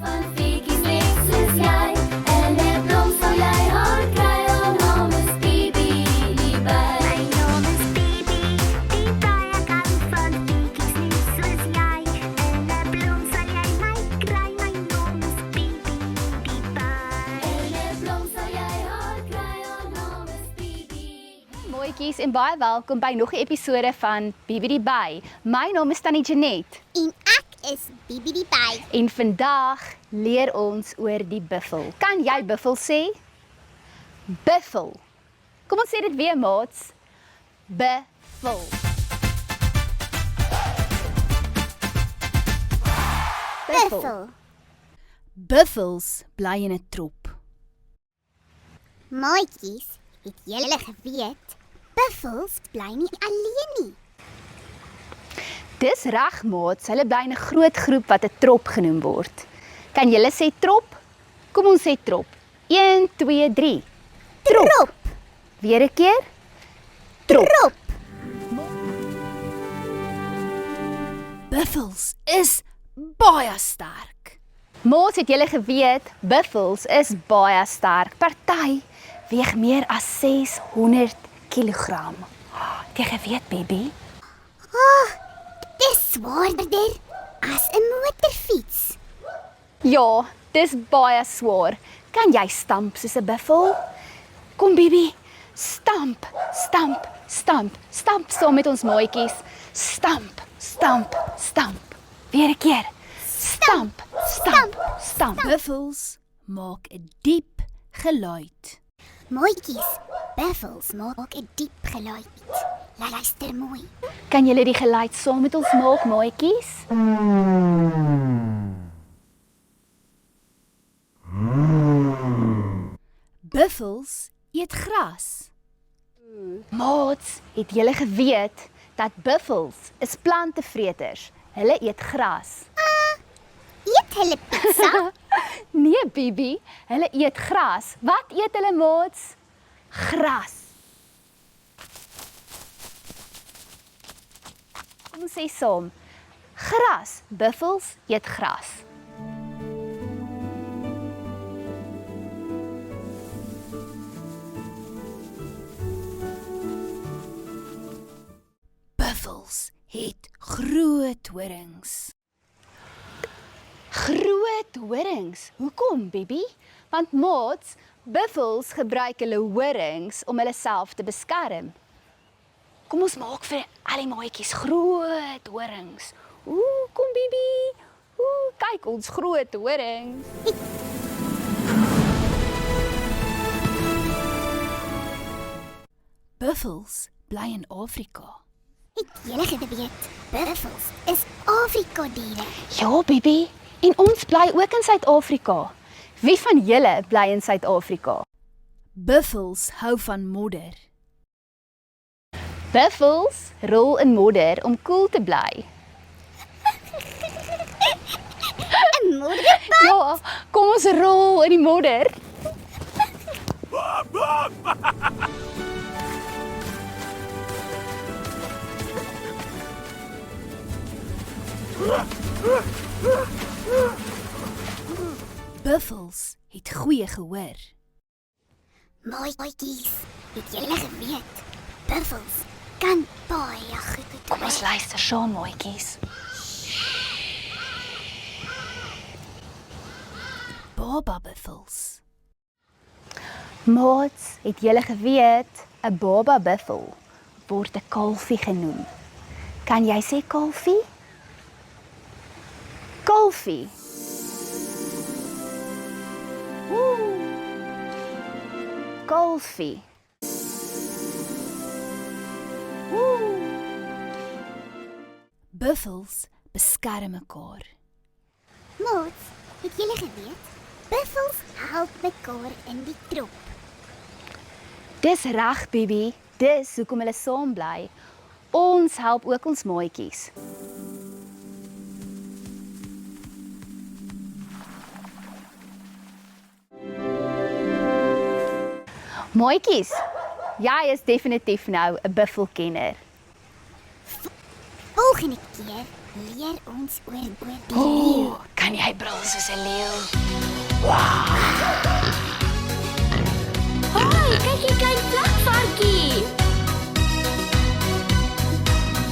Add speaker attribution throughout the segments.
Speaker 1: Want bietjies net soos jy, en 'n blom sal jy haar kry. Haar naam is Bibi die by.
Speaker 2: My naam is Bibi, die by. Ek hou van bietjies net soos jy. En 'n blom sal jy my kry. My naam is Bibi die by.
Speaker 1: En 'n blom sal jy haar kry. Haar naam is Bibi.
Speaker 3: Mooietjies en baie welkom by nog 'n episode van Bibi die By. My naam is Tannie Jenet
Speaker 2: En ek is Bibi die by.
Speaker 3: en vandag leer ons oor die buffel. Kan jy buffel sê? Buffel. Kom ons sê dit weer, maats. Buffel.
Speaker 2: Buffel.
Speaker 3: Buffels bly in 'n trop.
Speaker 2: Maatjies, het julle geweet? Buffels bly nie alleen nie.
Speaker 3: Dis reg, maats. Hulle bly in 'n groot groep wat 'n trop genoem word. Kan julle sê trop? Kom ons sê trop. 1 2 3.
Speaker 2: Trop.
Speaker 3: Weer 'n keer. Trop.
Speaker 2: Trop.
Speaker 3: Buffels is baie sterk. Maats, het julle geweet, buffels is baie sterk. Party weeg meer as 600 kg. Het jy geweet, baby?
Speaker 2: Dis swaarder as 'n motorfiets.
Speaker 3: Ja, dis baie swaar. Kan jy stamp soos 'n buffel? Kom, baby. Stamp, stamp, stamp. Stamp saam met ons maatjies. Stamp, stamp, stamp. Weer 'n keer. Stamp, stamp, stamp. Buffels maak 'n diep geluid.
Speaker 2: Maatjies, buffels maak 'n diep geluid. Luister mooi.
Speaker 3: Kan julle die geluid saam met ons maak, maatjies? Buffels eet gras. Maats, het julle geweet dat buffels is plantevreters? Hulle eet gras.
Speaker 2: Eet hulle pizza?
Speaker 3: Nee, Bibi, hulle eet gras. Wat eet hulle, maats? Gras. Kom ons sê saam. Gras. Buffels eet gras. Buffels het groot horings. Groot horings. Hoekom, Bibi? Want maats, buffels gebruik hulle horings om hulle self te beskerm. Kom ons maak vir al die maatjies groot horings. Ooh, kom Bibi. Ooh, kyk ons groot horings. Buffels bly in Afrika.
Speaker 2: Het julle geweet? Buffels is Afrika diere.
Speaker 3: Ja, Bibi. En ons bly ook in Suid-Afrika. Wie van julle bly in Suid-Afrika? Buffels hou van modder. Buffels rol in modder om koel te bly.
Speaker 2: 'n Modderpad.
Speaker 3: Ja, kom ons rol in die modder. Buffels het goeie gehoor.
Speaker 2: Maatjies, het julle geweet? Buffels kan baie goed
Speaker 3: Kom ons luister saam, maatjies. Baba buffels. Maats, het julle geweet, 'n baba buffel word 'n kalfie genoem. Kan jy sê kalfie? Kalfie. Woe. Kalfie. Woe. Buffels beskerm mekaar.
Speaker 2: Maats, het julle geweet? Buffels help mekaar in die trop.
Speaker 3: Dis reg, Bibi. Dis hoekom hulle saam bly. Ons help ook ons maatjies. Maatjies, jy is definitief nou 'n buffelkenner.
Speaker 2: Volgende keer leer ons oor die leeu.
Speaker 3: Kan jy brul soos 'n leeu?
Speaker 2: Hoi, kyk die klein plakvarkie.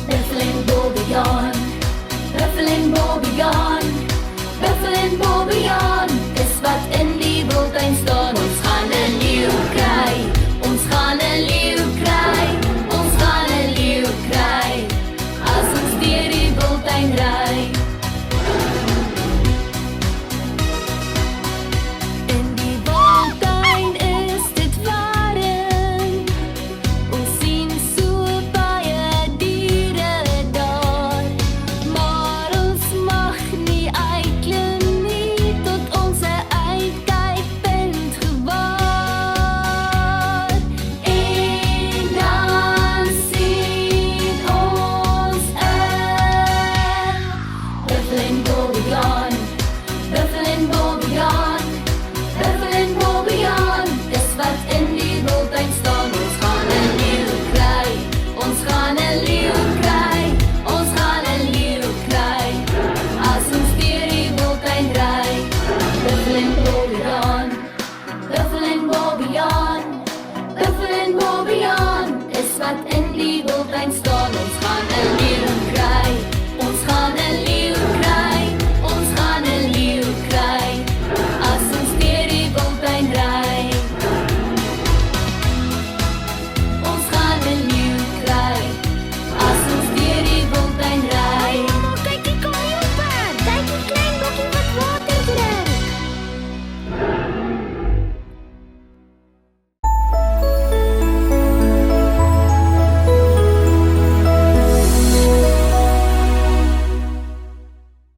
Speaker 1: Bifflin Bobbejaan, Bifflin Bobbejaan, Bifflin Bobbejaan.